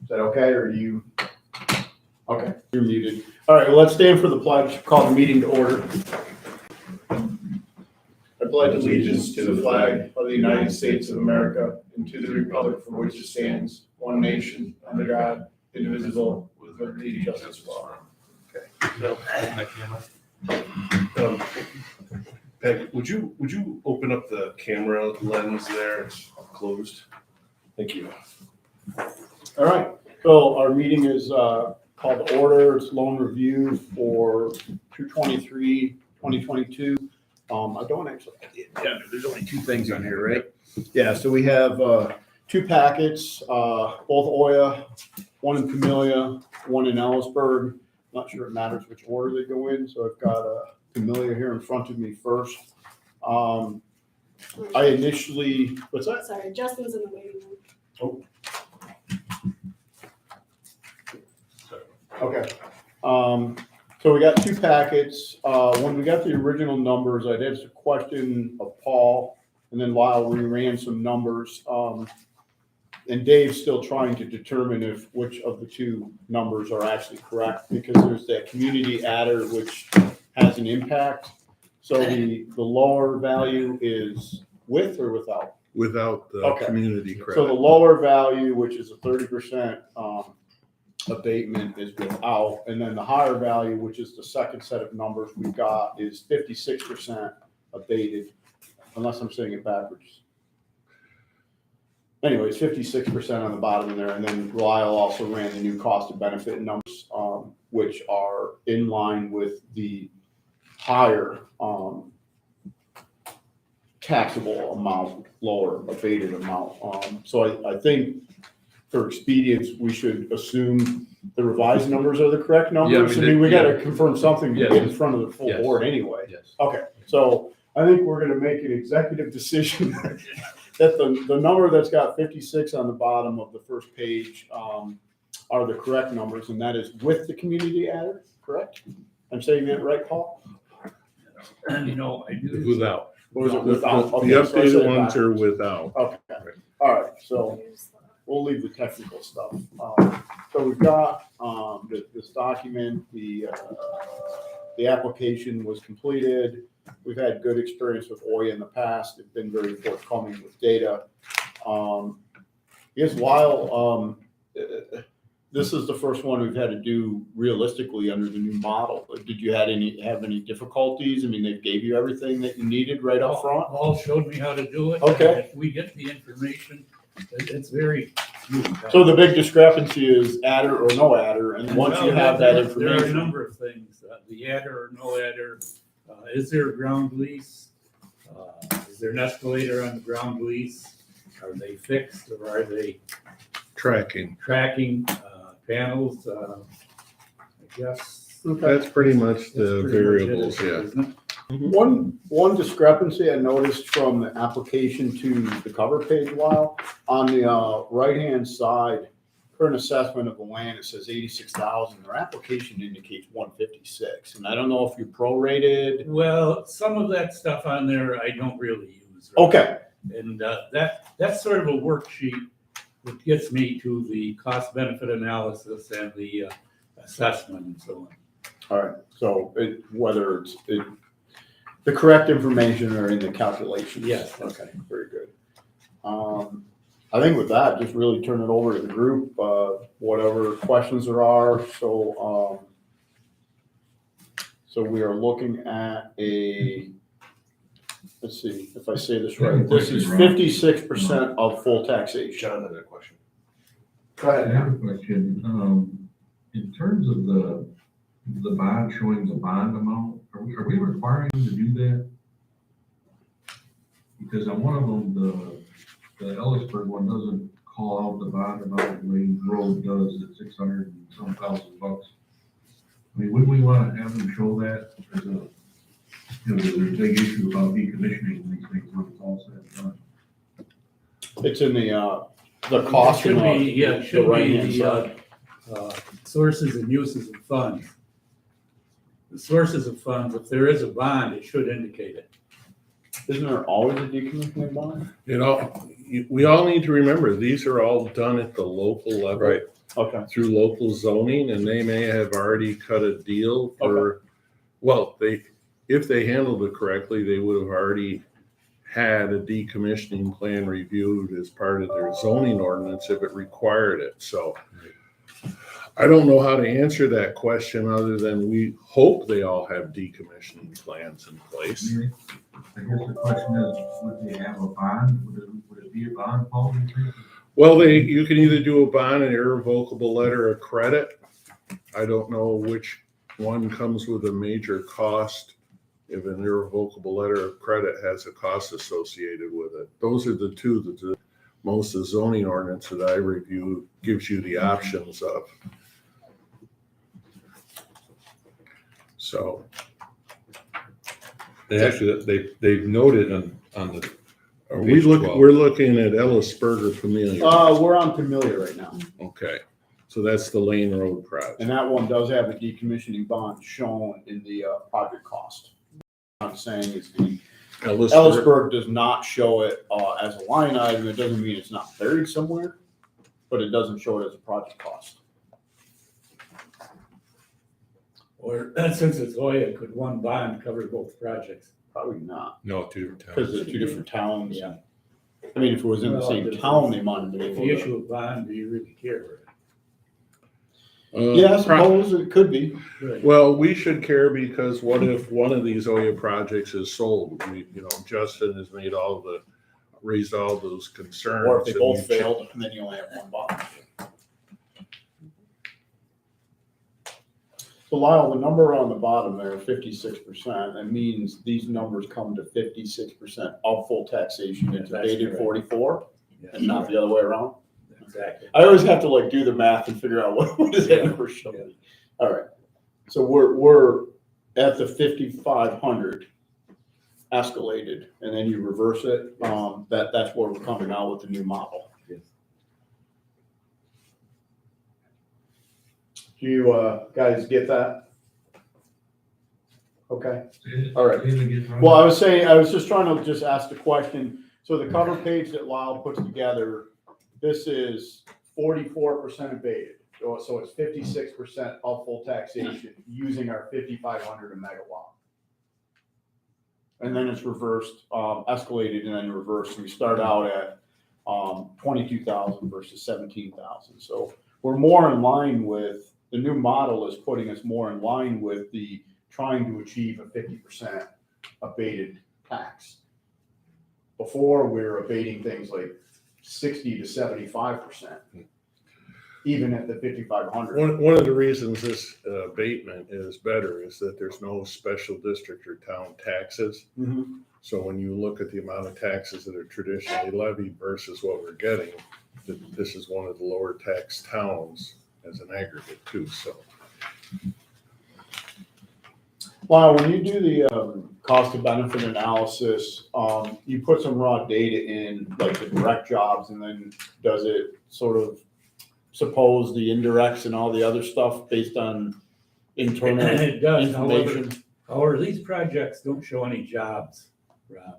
Is that okay, or do you? Okay, you're muted. All right, well, let's stand for the pledge. Call the meeting to order. I pledge allegiance to the flag of the United States of America and to the republic for which it stands, one nation, under God, indivisible, with liberty and justice for all. Okay. Peg, would you open up the camera lens there? It's closed. Thank you. All right, so our meeting is called to order. It's loan review for 2/23/2022. I don't actually have the agenda. There's only two things on here, right? Yeah, so we have two packets, both Oya, one in Camellia, one in Ellisburg. Not sure it matters which order they go in, so I've got Camellia here in front of me first. I initially, what's that? Sorry, Justin's in the waiting room. Oh. Okay. So we got two packets. When we got the original numbers, I did a question of Paul, and then Lyle reran some numbers. And Dave's still trying to determine which of the two numbers are actually correct, because there's that community adder which has an impact. So the lower value is with or without? Without the community credit. So the lower value, which is a 30% abatement, is without, and then the higher value, which is the second set of numbers we've got, is 56% abated, unless I'm saying it backwards. Anyways, 56% on the bottom of there, and then Lyle also ran the new cost of benefit numbers, which are in line with the higher taxable amount, lower abated amount. So I think for expedience, we should assume the revised numbers are the correct numbers. Yeah, we got to confirm something to Yes. get in front of the full Yes. board anyway. Yes. Okay, so I think we're going to make an executive decision that the number that's got 56 on the bottom of the first page are the correct numbers, and that is with the community adder, correct? I'm saying that right, Paul? You know, I do. Without. Or is it The without? Okay, the so I said updated it ones are backwards. without. Okay, all right, so we'll leave the technical stuff. So we've got this document, the application was completed. We've had good experience with Oya in the past. They've been very forthcoming with data. I guess while this is the first one we've had to do realistically under the new model, did you have any difficulties? I mean, they gave you everything that you needed right up front? Paul showed me how to do it. Okay. If we get the information, it's very smooth. So the big discrepancy is adder or no adder, and once you have that There are a information. number of things, the adder or no adder, is there a ground lease? Is there an escalator on the ground lease? Are they fixed or are they Tracking. tracking panels? I guess. That's pretty much the that's pretty much it, variables, yeah. isn't it? One discrepancy I noticed from the application to the cover page, while on the right-hand side, current assessment of the land, it says 86,000. Their application indicates 156, and I don't know if you prorated. Well, some of that stuff on there I don't really use. Right? Okay, And that's sort of a worksheet that gets me to the cost benefit analysis and the assessment and so on. all right. So whether it's the correct information or in the calculations. Yes. Okay, very good. I think with that, just really turn it over to the group, whatever questions there are. So we are looking at let's see if I say this right. This is 56% of full taxation. John had a question. Go I have a question. In terms of the bond, showing the bond amount, are we requiring them to do that? Because on one of them, the Ellisburg one doesn't call out the bond amount the way road does at 600 and some thousand bucks. I mean, wouldn't we want to have them show that as there's a big issue about decommissioning these things when it's all said and done. It's in the cost. Should and be, yeah, the should be right-hand side. the sources and uses of funds. The sources of funds, if there is a bond, it should indicate it. Isn't there always a decommissioning bond? We all need to remember, these are all done at the local level. Right. Okay, through local zoning, and they may have already cut a deal for, well, if they handled it correctly, they would have already had a decommissioning plan reviewed as part of their zoning ordinance if it required it. So I don't know how to answer that question other than we hope they all have decommissioning plans in place. I guess the question is, would they have a bond? Would it be a bond policy? Well, you can either do a bond, an irrevocable letter of credit. I don't know which one comes with a major cost. If an irrevocable letter of credit has a cost associated with it. Those are the two that most of the zoning ordinance that I review gives you the options of. So. They actually, they've noted on the, Page 12. We're looking at Ellisburger Familiar. we're on Familiar right now, Okay, so that's the Lane Road project. and that one does have a decommissioning bond shown in the, project cost. What I'm saying is the Ellisburg does not show it, as a line item. It doesn't mean it's not buried somewhere, but it doesn't show it as a project cost. Or since it's Hoya, could one bond cover both projects? Probably not, no, 2 towns. because they're two different towns. Yeah. I mean, if it was in the Well, same if- town, they might have been If able you to. issue a bond, do you really care? Yeah, I suppose it could be. Right. Well, we should care because what if one of these Oya projects is sold? Justin has raised all those concerns. Or if they and both you- failed, and then you only have one bond. So Lyle, the number on the bottom there, 56%, that means these numbers come to 56% of full taxation Yeah, into that's dated correct. 44, Yeah, and not the other way around. Exactly. I always have to do the math and figure out what does that Yeah, number show yeah. me. All right, so we're at the 5,500 escalated, and then you reverse it. That's where we're coming out with the new model. Yes. Do you guys get that? Okay. All right. Well, I was saying, I was just trying to just ask the question. So the cover page that Lyle puts together, this is 44% abated. So it's 56% of full taxation using our 5,500 a megawatt. And then it's reversed, escalated and then reversed. We start out at 22,000 versus 17,000. So we're more in line with, the new model is putting us more in line with the trying to achieve a 50% abated tax. Before, we were abating things like 60 to 75%, even at the 5,500. One of the reasons this abatement is better is that there's no special district or town taxes. Mhm. So when you look at the amount of taxes that are traditionally levied versus what we're getting, this is one of the lower tax towns as an aggregate too, so. Well, when you do the cost of benefit analysis, you put some raw data in, like the direct jobs, and then does it sort of suppose the indirects and all the other stuff based on internal It does, information? however, these projects don't show any jobs, Rob.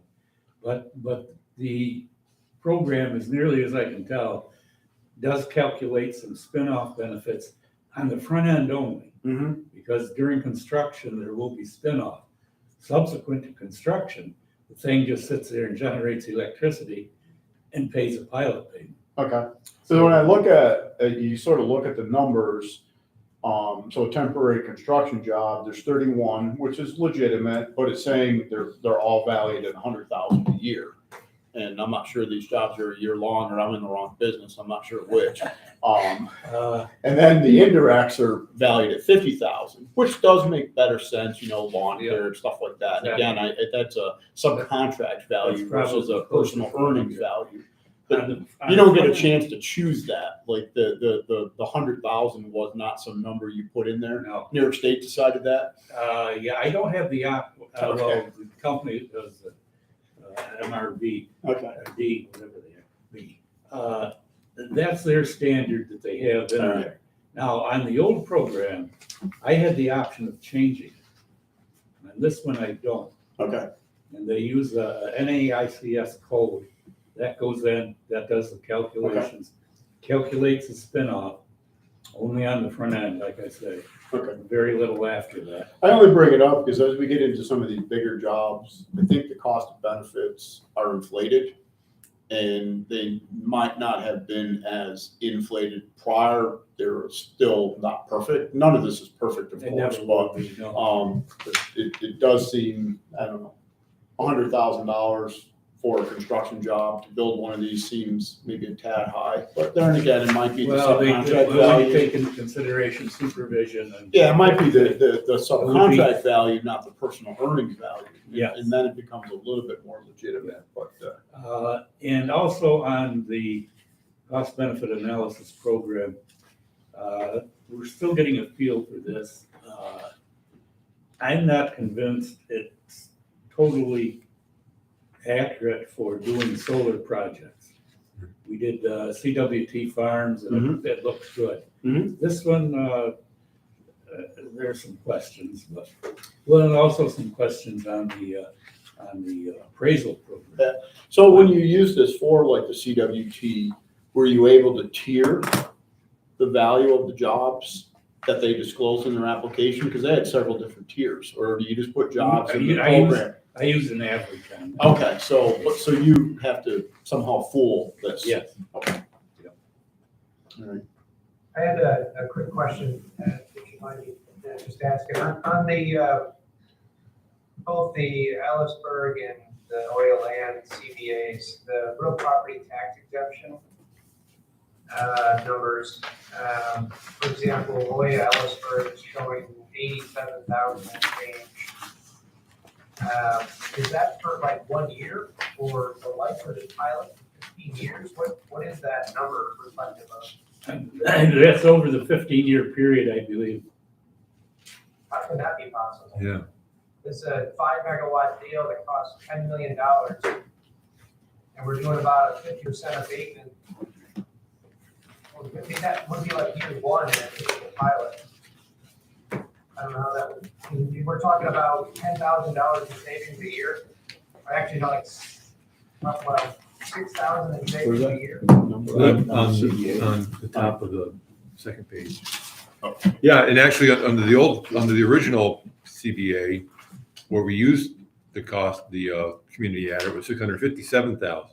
But the program, as nearly as I can tell, does calculate some spin-off benefits on the front end only. Mhm. Because during construction, there will be spin-off. Subsequent to construction, the thing just sits there and generates electricity and pays a pilot payment. Okay, so when I look at, you sort of look at the numbers, so temporary construction job, there's 31, which is legitimate, but it's saying they're all valued at 100,000 a year. And I'm not sure these jobs are a year long, or I'm in the wrong business, I'm not sure which. And then the indirects are valued at 50,000, which does make better sense, lawn care and stuff like that. And again, that's a subcontract value versus a personal earnings value. But you don't get a chance to choose that, like the 100,000 was not some number you put in there. No, New York State decided that? yeah, I don't have the, well, Okay. the company does the MRV, Okay. or D, whatever they be. That's their standard that they have in Alright. there. Now, on the old program, I had the option of changing it. On this one, I don't. Okay, And they use a NAICS code. That goes in, that does the calculations, calculates the spin-off, Only on the front end, like I say, Okay. very little after that. I only bring it up because as we get into some of these bigger jobs, I think the cost of benefits are inflated. And they might not have been as inflated prior. They're still not perfect. None of this is perfect, of They course, never but will be, no. it does seem, I don't know, $100,000 for a construction job to build one of these seems maybe a tad high. But then again, it might be the Well, subcontract when you value. take into consideration supervision and. Yeah, it might be the subcontract value, not the personal earnings value. Yes. And then it becomes a little bit more legitimate, but, And also on the cost benefit analysis program, we're still getting a feel for this. I'm not convinced it's totally accurate for doing solar projects. We did CWT farms and it looks good. Mhm. This one, there's some questions, but, well, and also some questions on the appraisal program. so when you use this for like the CWT, were you able to tier the value of the jobs that they disclosed in their application? Because they had several different tiers, or do you just put jobs in the program? I use an average on that. Okay, so you have to somehow fool this? Yes. Okay. All right. I had a quick question, if you mind me just asking. On the, both the Ellisburg and the oil and CBAs, the real property tax exemption numbers, for example, Oya Ellisburg is showing 87,000 and change. Is that for like 1 year or the life of the pilot, 15 years? What is that number reflective of? And that's over the 15-year period, I believe. How can that be possible? Yeah. It's a 5 megawatt deal that costs $10 million. And we're doing about a 50% abatement. Well, that would be like year one in a typical pilot. I don't know how that would, we're talking about $10,000 in savings a year. Or actually, no, like, well, 6,000 in savings a year. On the top of the second page. Yeah, and actually, under the original CBA, where we used the cost, the community adder, was 657,000.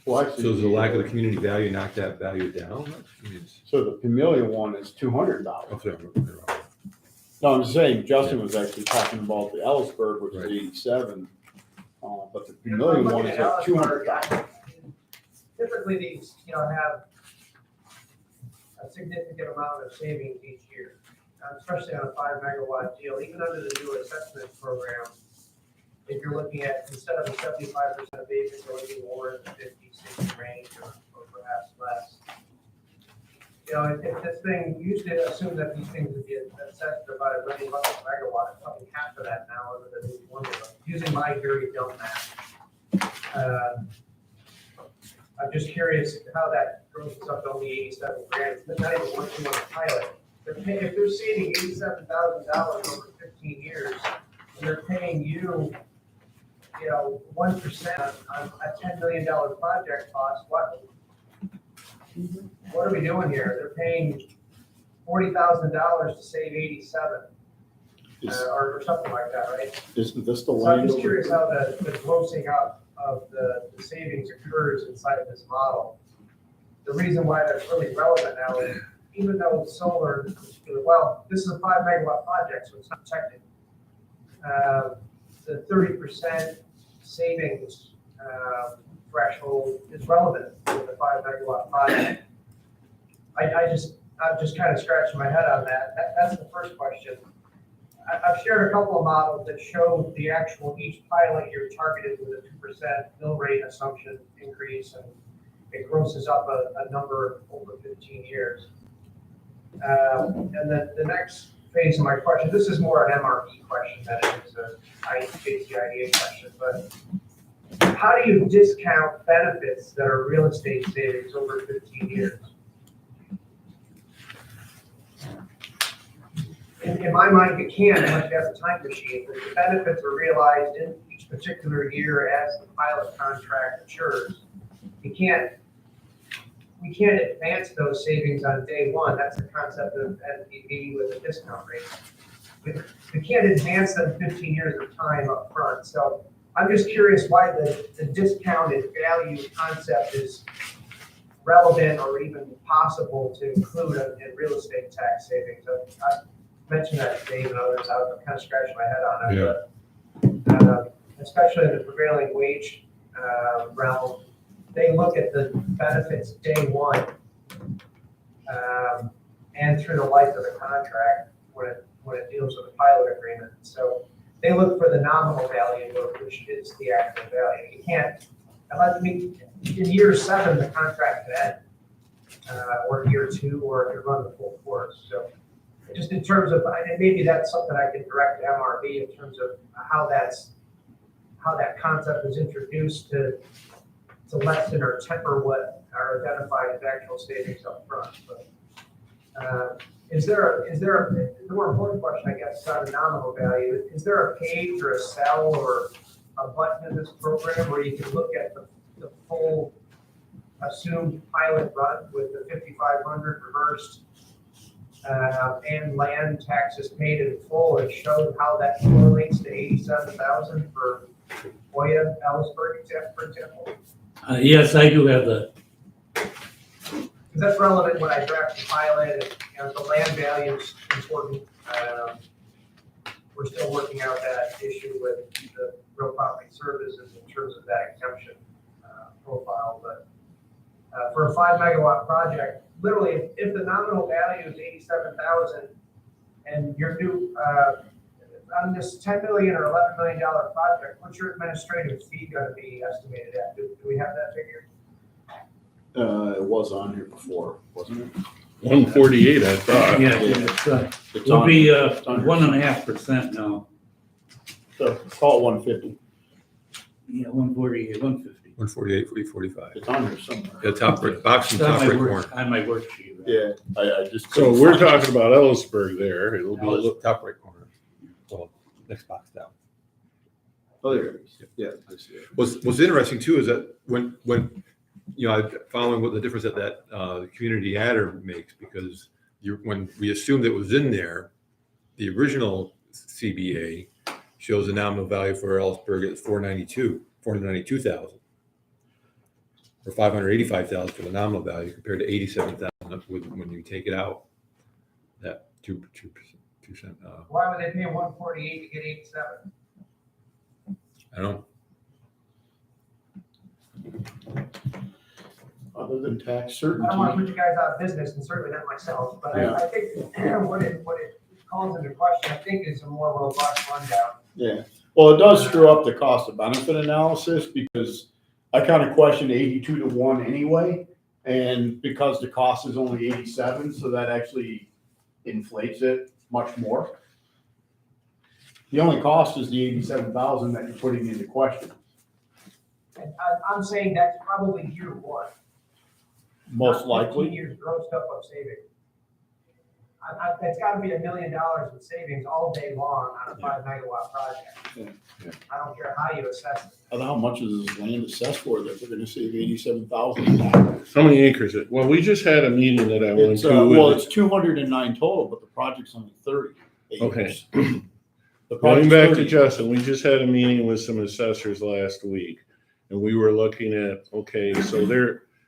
Well, So actually. does the lack of the community value knock that value down? I mean, it's- So the Pamelia one is $200. oh, sorry, I'm wrong. No, I'm just saying, Justin was actually talking about the Ellisburg, which is Right. 87. But the If I'm Pamelia looking one is at $200. Typically, these, have a significant amount of savings each year, especially on a 5 megawatt deal, even under the new assessment program. If you're looking at, instead of a 75% abatement, you're looking more in the 50, 60 range or perhaps less. If this thing, usually assume that these things would be assessed at about $1 million a megawatt, it's probably half of that now under the new formula, using my very dumb math. I'm just curious how that goes up to only 87 grand. It's not even working on a pilot. If they're saving $87,000 over 15 years, and they're paying you, 1% on a $10 million project cost, what are we doing here? They're paying $40,000 to save 87, or something like that, right? Isn't this the So I'm just land? curious how the grossing up of the savings occurs inside of this model. The reason why that's really relevant now is even though solar, well, this is a 5 megawatt project, so it's not protected. The 30% savings threshold is relevant with the 5 megawatt project. I'm just kind of scratching my head on that. That's the first question. I've shared a couple of models that show the actual, each pilot you're targeted with a 2% mill rate assumption increase, and it grosses up a number over 15 years. And then the next phase of my question, this is more an MRP question than it is a JCIDA question, but how do you discount benefits that are real estate savings over 15 years? In my mind, you can, unless you have a time machine, but the benefits are realized in each particular year as the pilot contract matures. You can't we can't advance those savings on day one. That's the concept of NPV with a discount rate. We can't advance them 15 years of time up front. So I'm just curious why the discounted value concept is relevant or even possible to include in real estate tax savings. I mentioned that to Dave and others. I was kind of scratching my head on it. But, especially in the prevailing wage realm, they look at the benefits day one and through the life of the contract when it deals with a pilot agreement. So they look for the nominal value, which is the actual value. You can't, in year 7, the contract could end, or year 2, or it could run the full course. So just in terms of, and maybe that's something I can direct to MRB in terms of how that concept is introduced to lessen or temper what are identified as actual savings up front. But the more important question, I guess, is on the nominal value. Is there a page or a cell or a button in this program where you can look at the full assumed pilot run with the 5,500 reversed and land taxes paid in full and show how that correlates to 87,000 for Hoya, Ellisburg, for example? Yes, I do have that. Because that's relevant when I draft the pilot, and the land value is important. We're still working out that issue with the real property services in terms of that exemption profile. But for a 5 megawatt project, literally, if the nominal value is 87,000 and your new, on this $10 million or $11 million project, what's your administrative fee going to be estimated at? Do we have that figure? It was on here before, wasn't it? 148, I thought. Yeah, It's it'll on be here. It's on here. 1.5% now. So call it 150. Yeah, 148, 150. 148, 45. It's on here somewhere. The top right, box in It's the on top my right work, corner. on my worksheet. Right? Yeah, I just. So we're talking about Ellisburg there. It'll be a little, Top right corner. Well, next box down. Oh, there it is. Yeah, I see it. What's interesting too is that when following what the difference that the community adder makes, because when we assumed it was in there, the original CBA shows a nominal value for Ellisburg at 492,000, or 585,000 for the nominal value compared to 87,000 when you take it out. That 2%. Why would they pay 148 to get 87? I don't know. Other than tax I don't want to certainty. put you guys out of business, and certainly not myself, but Yeah. I think what it calls into question, I think, is a more robust rundown. Yeah, well, it does screw up the cost of benefit analysis because I kind of question 82 to 1 anyway. And because the cost is only 87, so that actually inflates it much more. The only cost is the 87,000 that you're putting into question, And I'm saying that's probably year 1. most not 15 likely. years grossed up of savings. It's got to be $1 million in savings all day long on a 5 megawatt project. Yeah. I don't care how you assess it. I don't know how much is this land assessed for that they're gonna save 87,000. how many acres? Well, we just had a meeting that I went It's, to. well, with- it's 209 total, but the project's only 30 acres. Okay. The Going project's back to 30. Justin, we just had a meeting with some assessors last week, and we were looking at, okay, so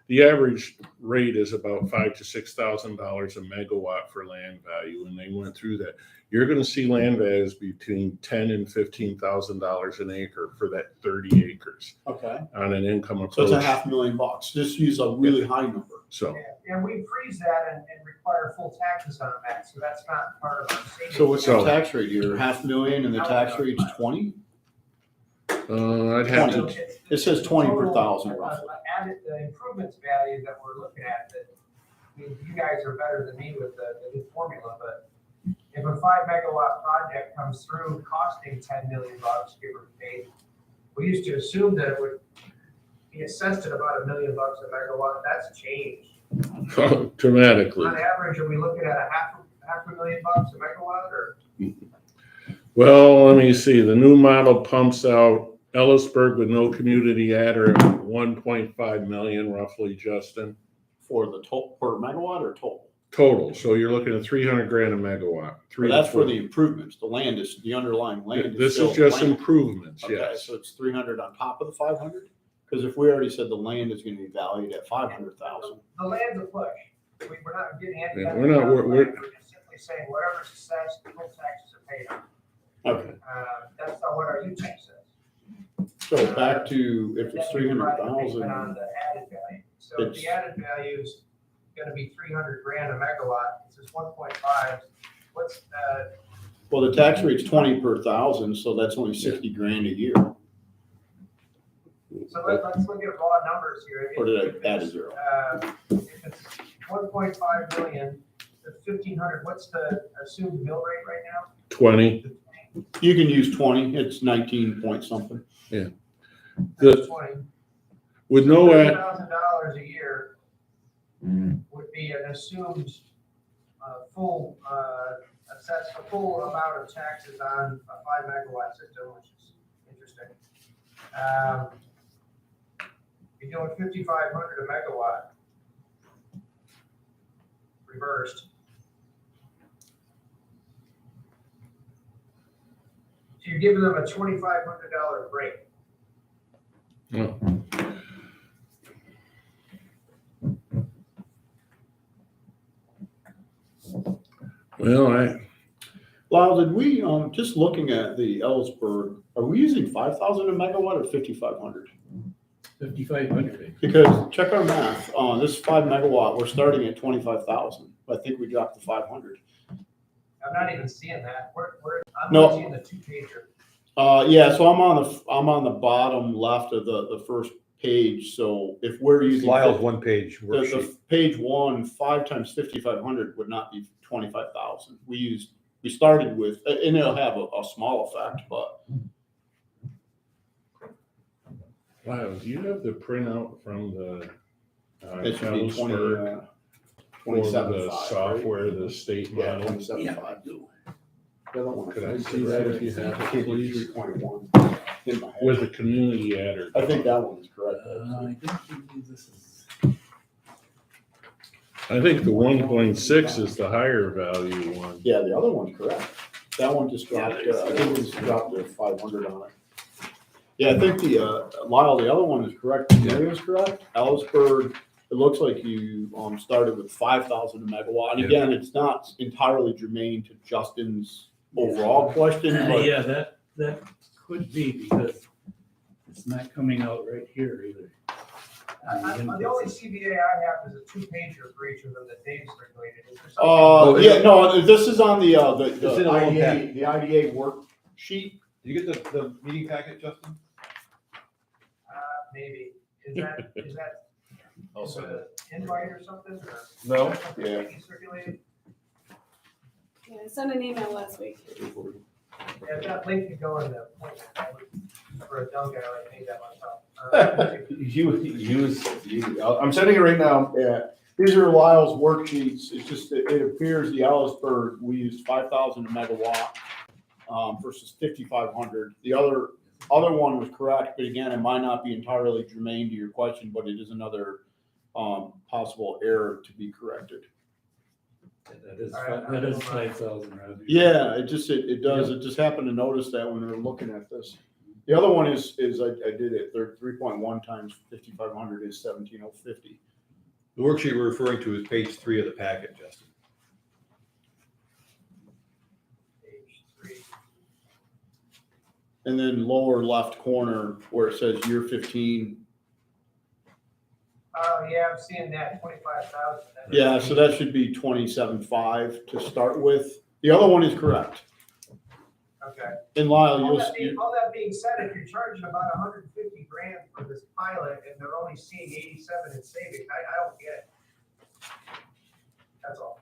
the average rate is about $5,000 to $6,000 a megawatt for land value, and they went through that. You're going to see land values between $10,000 and $15,000 an acre for that 30 acres Okay, on an income so it's approach. $500,000. Just use a really high number. So, And we freeze that and require full taxes on that, so that's not part of our savings. So what's the So- tax rate here? $500,000 and the tax rate's 20? I'd have to, It says 20 per Total, thousand roughly. Added the improvements value that we're looking at, that, I mean, you guys are better than me with the new formula, but if a 5 megawatt project comes through costing $10 million, give or take, we used to assume that it would be assessed at about $1 million a megawatt. That's changed. dramatically. On average, are we looking at half a million bucks a megawatt, or? Well, let me see. The new model pumps out Ellisburg with no community adder at 1.5 million roughly, Justin. for the total per megawatt or total? Total, so you're looking at 300 grand a megawatt. Or Three to that's for four. the improvements, the land is, the underlying land is This still is just land. improvements, Okay, yes. so it's 300 on top of the 500? Because if we already said the land is gonna be valued at 500,000. The land's a push. We're not getting any. Yeah, we're just simply saying whatever's assessed, full taxes are paid on. Okay, That's not what our U tax says. so back to if And it's then we provide a payment 300,000, on the added value. So if the added value is gonna be 300 grand a megawatt, it says 1.5, what's, well, the tax rate's 20 per thousand, so that's only 60 grand a year. so let's look at raw numbers here. Or did I If add a it's, zero? If it's 1.5 million, the 1,500, what's the assumed mill rate right now? 20. You can use 20, it's 19 point something. The- That's 20. With no, $30,000 a year would be an assumed full, assess a full amount of taxes on a 5 megawatt system, which is interesting. You're doing 5,500 a megawatt reversed. So you're giving them a $2,500 break. well, Lyle, did we, just looking at the Ellisburg, are we using 5,000 a megawatt or 5,500? 5,500. Because check our math, this 5 megawatt, we're starting at 25,000. I think we dropped to 500. I'm not even seeing that. I'm No. not seeing the 2-pager. Yeah, so I'm on the bottom left of the first page. So if we're using Lyle's one page the worksheet. page 1, 5 times 5,500 would not be 25,000. We started with, and it'll have a small effect, but wow, do you have the printout from the it should be 20, Ellisburg for 27.5, the right? software, the state Yeah, model? 27.5. The other one, Could I see that if you have it, please? 3.1 in my head. With the community adder. I think that one is correct. I don't believe this is. I think the 1.6 is the higher value one. Yeah, the other one's correct. That one just dropped, I think it just dropped to 500 on it. Yeah, I think Lyle, the other one is correct. Mary is correct. Ellisburg, it looks like you, started with 5,000 a megawatt. And Yeah. again, it's not entirely germane to Justin's overall question, but Yeah, that could be because it's not coming out right here either. The only CBA I have is a 2-pager for each of them that Dave's regulated. Is there something? yeah, no, this is on the It's in the wrong IDA, packet. the IDA worksheet. Did you get the meeting packet, Justin? Maybe. Is that I'll send it. an invite or something? Or No. something Yeah. that you circulated? Yeah, I sent an email last week. Yeah, that link could go in the appointment. For a dumb guy like me, that myself. I'm sending it right now. Yeah, these are Lyle's worksheets. It's just, it appears the Ellisburg, we used 5,000 a megawatt versus 5,500. The other one was correct, but again, it might not be entirely germane to your question, but it is another possible error to be corrected. That is 5,000, Roger. Yeah, it does. It just happened to notice that when we were looking at this. The other one is I did it, they're 3.1 times 5,500 is 17,050. The worksheet we're referring to is page 3 of the packet, Justin. Page 3. And then lower left corner where it says year 15. Oh, yeah, I'm seeing that, 25,000. Yeah, so that should be 27.5 to start with. The other one is correct. Okay. And Lyle, All that being said, if you're charging about 150 grand for this pilot and they're only seeing 87 in savings, I don't get it. That's all.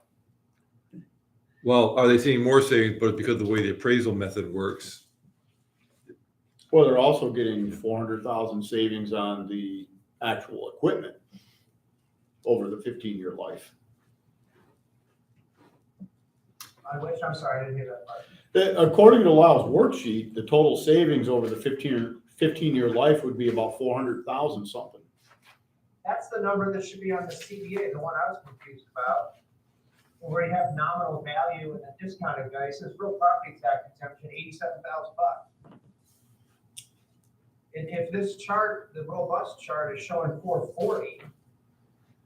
Well, are they seeing more savings, but because of the way the appraisal method works? well, they're also getting 400,000 savings on the actual equipment over the 15-year life. On which, I'm sorry, I didn't hear that part. According to Lyle's worksheet, the total savings over the 15-year life would be about 400,000 something. That's the number that should be on the CBA, the one I was confused about. Where you have nominal value and the discounted guy says real property tax exemption, $87,000. And if this chart, the robust chart is showing 440,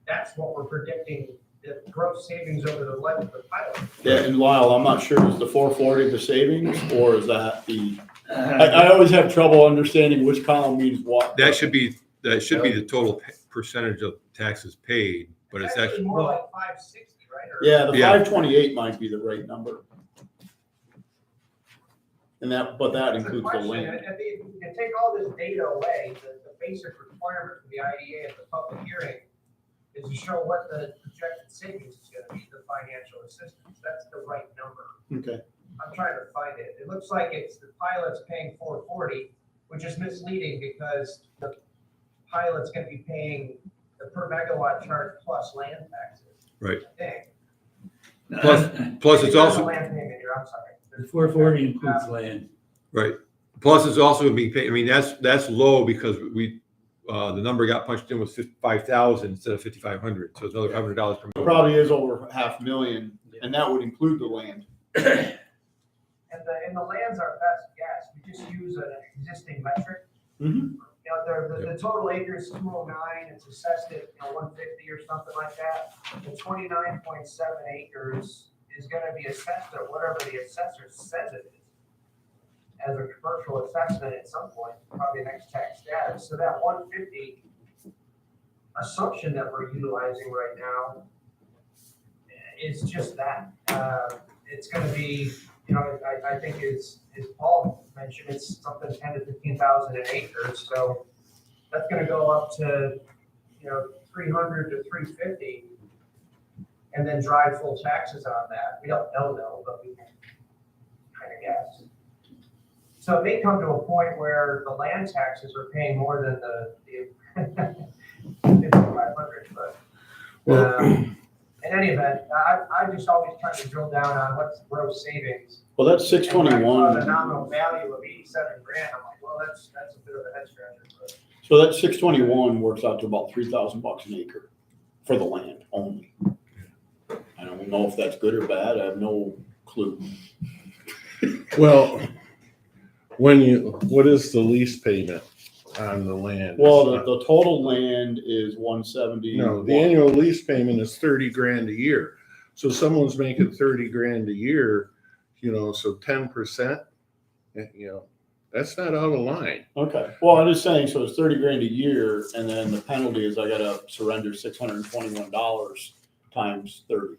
that's what we're predicting, the gross savings over the life of the pilot. Yeah, and Lyle, I'm not sure, is the 440 the savings, or is that the, I always have trouble understanding which column means what. That should be the total percentage of taxes paid, but it's actually, more like 560, right? Or- Yeah, the Yeah. 528 might be the right number. And that, but that That's the includes the question. land. I think if you can take all this data away, the basic requirement for the IDA at the public hearing is to show what the projected savings is gonna be, the financial assistance. That's the right number. Okay. I'm trying to find it. It looks like it's the pilot's paying 440, which is misleading because the pilot's gonna be paying the per megawatt charge plus land taxes. Right. I think. plus it's There's a also, land payment here, I'm sorry. The 440 includes land. right. Plus it's also being paid, I mean, that's low because the number got punched in was 5,000 instead of 5,500. So it's another $100 per month. Probably is over 500,000, and that would include the land. And the land's our best guess. We just use an existing metric. Mhm. You know, the total acres, 209, it's assessed at, 150 or something like that. The 29.7 acres is gonna be assessed at whatever the assessor says it is. As a commercial assessment at some point, probably next tax status. So that 150 assumption that we're utilizing right now is just that. It's gonna be, I think as Paul mentioned, it's something 10 to 15,000 an acre. So that's gonna go up to, 300 to 350 and then drive full taxes on that. We don't know though, but we can kind of guess. So it may come to a point where the land taxes are paying more than the 5,500, but. In any event, I just always try to drill down on what's the gross savings. Well, that's And when I saw 621. the nominal value of 87 grand, I'm like, well, that's a bit of a head scratcher. But So that 621 works out to about $3,000 an acre for the land only. I don't know if that's good or bad. I have no clue. Well, what is the lease payment on the land? Well, the total land is 170. No, the annual lease payment is 30 grand a year. So someone's making 30 grand a year, so 10%, that's not out of line. Okay. Well, I'm just saying, so it's 30 grand a year, and then the penalty is I gotta surrender $621 times 30.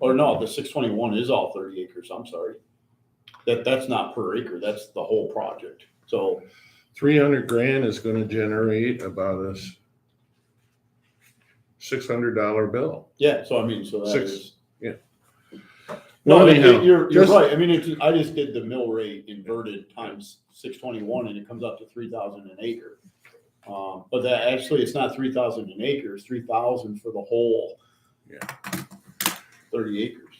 Or no, the 621 is all 30 acres. I'm sorry. That's not per acre. That's the whole project. So 300 grand is gonna generate about a $600 bill. yeah, so I mean, so that Six. is. Yeah. No, Well, anyhow, you're just- right. I mean, I just did the mill rate inverted times 621, and it comes up to 3,000 an acre. But that actually, it's not 3,000 an acre. It's 3,000 for the whole. Yeah. 30 acres.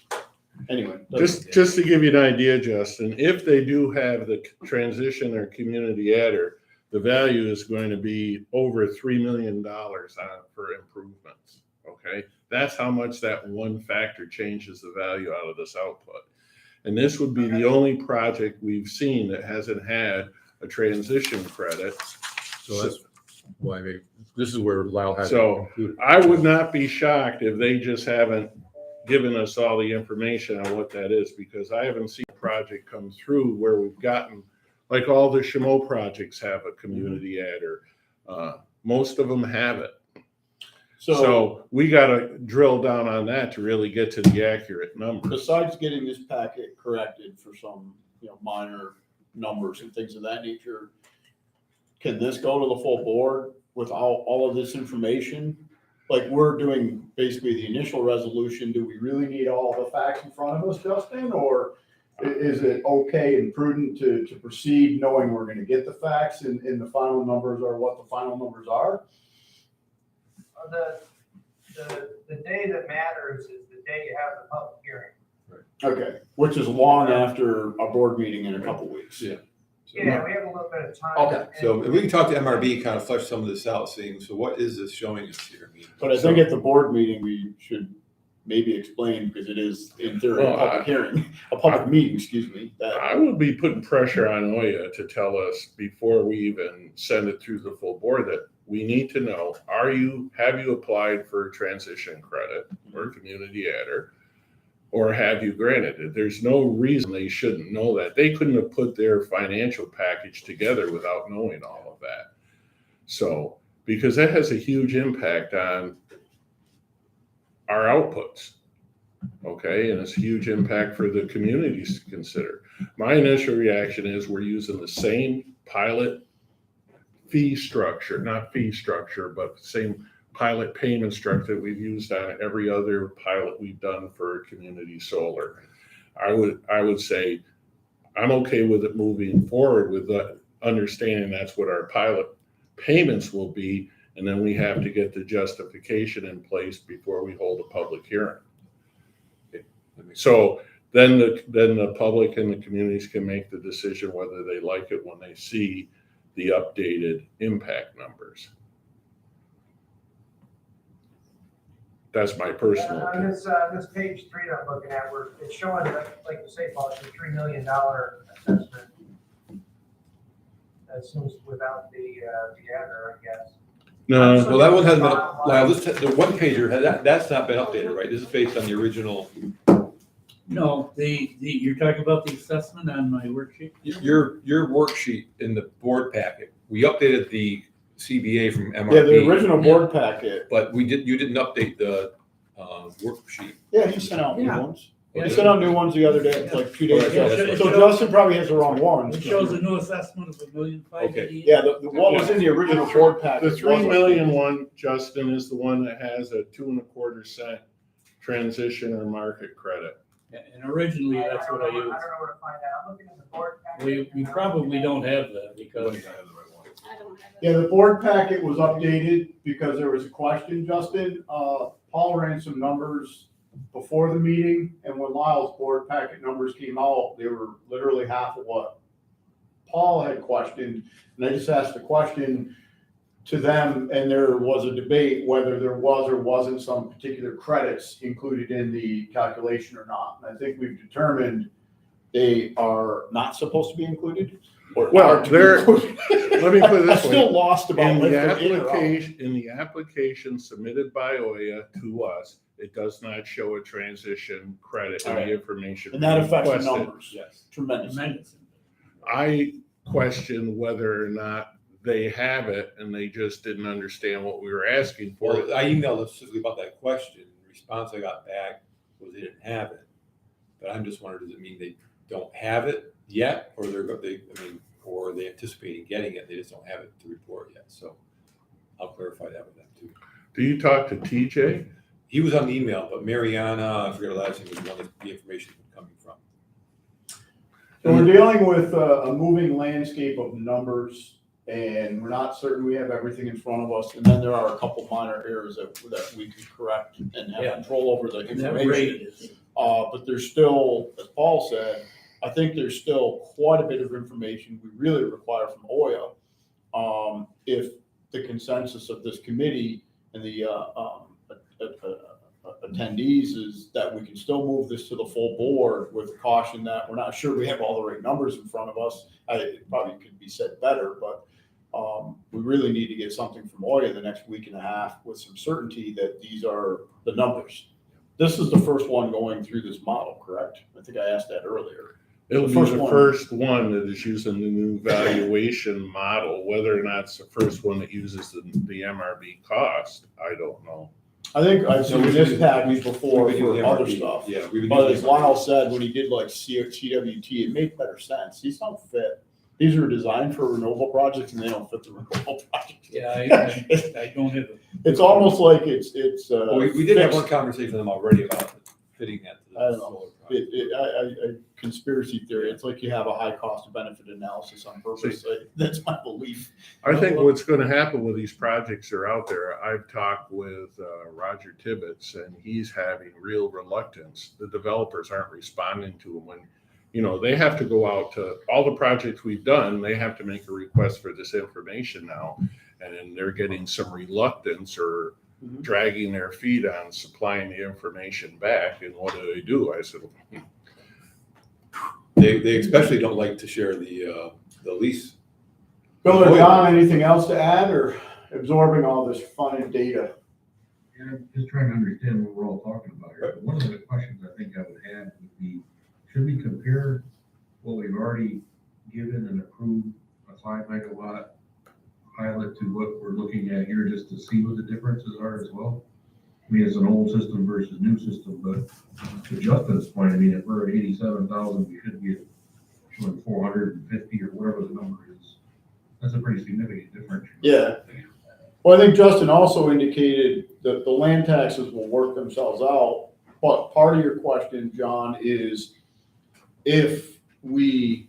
Anyway. Just to give you an idea, Justin, if they do have the transition or community adder, the value is going to be over $3 million for improvements. Okay, that's how much that one factor changes the value out of this output. And this would be the only project we've seen that hasn't had a transition credit. So that's why this is where Lyle has. So I would not be shocked if they just haven't given us all the information on what that is, because I haven't seen a project come through where we've gotten, like all the Chameau projects have a community adder. Most of them have it. So we got to drill down on that to really get to the accurate numbers. Besides getting this packet corrected for some, minor numbers and things of that nature, can this go to the full board with all of this information? Like, we're doing basically the initial resolution. Do we really need all the facts in front of us, Justin? Or is it okay and prudent to proceed knowing we're gonna get the facts and the final numbers are what the final numbers are? the day that matters is the day you have the public hearing. Okay, which is long after a board meeting in a couple weeks. Yeah. Yeah, we have a little bit of time. Okay, so and- we can talk to MRB, kind of flesh some of this out, seeing, so what is this showing us here? I mean, But I think at the board meeting, we should maybe explain, because it is in theory a Well, public hearing, a public meeting, excuse me, that, I would be putting pressure on Oya to tell us before we even send it through the full board that we need to know, have you applied for transition credit or community adder? Or have you granted it? There's no reason they shouldn't know that. They couldn't have put their financial package together without knowing all of that. So, because that has a huge impact on our outputs. Okay, and it's a huge impact for the communities to consider. My initial reaction is we're using the same pilot fee structure, not fee structure, but the same pilot payment structure that we've used on every other pilot we've done for community solar. I would say I'm okay with it moving forward with the understanding that's what our pilot payments will be, and then we have to get the justification in place before we hold a public hearing. So then the public and the communities can make the decision whether they like it when they see the updated impact numbers. That's my personal On opinion. this page 3 that I'm looking at, where it's showing, like you say, Paul, it's a $3 million assessment. That seems without the adder, I guess. No, well, that one hasn't been, well, the one pager, that's not been updated, right? This is based on the original, No, you're talking about the assessment on my worksheet? your worksheet in the board packet. We updated the CBA from MRB. yeah, the original board packet, But you didn't update the worksheet. yeah, he sent out new Yeah. ones. Yeah. He sent out new ones the other day, like 2 days Yeah, ago. that's So right. Justin probably has the wrong ones. It shows a new assessment of $1,588,000. Okay. Yeah, the what was in the original board packet. the 3 million one, Justin, is the one that has a 2.25 cent transition or market credit. And originally, that's what I I don't know used. where to find that. I'm looking at the board packet. We probably don't have that because, I don't have it. Yeah, the board packet was updated because there was a question, Justin. Paul ran some numbers before the meeting, and when Lyle's board packet numbers came out, they were literally half of what Paul had questioned. And I just asked the question to them, and there was a debate whether there was or wasn't some particular credits included in the calculation or not. And I think we've determined they are not supposed to be included. Or Well, are to be they're- included. let me put it this I'm still way. lost about In if the they're in or out. application submitted by Oya to us, it does not show a transition credit in All right. the information. And that affects the requested. numbers. Yes. Tremendously. tremendous. I question whether or not they have it and they just didn't understand what we were asking for. Well, I emailed them specifically about that question. The response I got back was they didn't have it. But I'm just wondering, does it mean they don't have it yet, or or are they anticipating getting it? They just don't have it to report yet. So I'll clarify that with them too. Do you talk to TJ? He was on the email, but Mariana, I forget her last name, was the one that the information was coming from. So we're dealing with a moving landscape of numbers, and we're not certain we have everything in front of us. And then there are a couple minor errors that we can correct and have Yeah. control over the And that information. rate is, But there's still, as Paul said, I think there's still quite a bit of information we really require from Oya. If the consensus of this committee and the attendees is that we can still move this to the full board with caution that we're not sure we have all the right numbers in front of us. It probably could be said better, but we really need to get something from Oya the next week and a half with some certainty that these are the numbers. This is the first one going through this model, correct? I think I asked that earlier. It'll be first the one. first one that is using the new valuation model. Whether or not it's the first one that uses the MRB cost, I don't know. I think I've seen this package before We've been for doing other MRB. stuff. Yeah. we've been But doing as MRB. Lyle said, when he did like CWT, it made better sense. These don't fit. These are designed for renewable projects and they don't fit the renewable projects. yeah, I don't have it. It's almost like it's. Well, we did have fixed. one conversation with them already about fitting that to I the don't know. solar project. Conspiracy theory. It's like you have a high cost of benefit analysis on purpose. That's my belief. I think what's going to happen with these projects that are out there, I've talked with Roger Tibbetts, and he's having real reluctance. The developers aren't responding to him when they have to go out to all the projects we've done, they have to make a request for this information now. And they're getting some reluctance or dragging their feet on supplying the information back. And what do? I said, They especially don't like to share the lease. Bill or John, anything else to add, or absorbing all this fun and data? Yeah, I'm just trying to understand what we're all talking about here. But one of the questions I think I would have would be, should we compare what we've already given and approved, a 5 megawatt pilot, to what we're looking at here, just to see what the differences are as well? I mean, it's an old system versus new system, but to Justin's point, I mean, if we're at 87,000, we should be showing 450 or whatever the number is. That's a pretty significant difference. Yeah. Well, I think Justin also indicated that the land taxes will work themselves out. But part of your question, John, is if we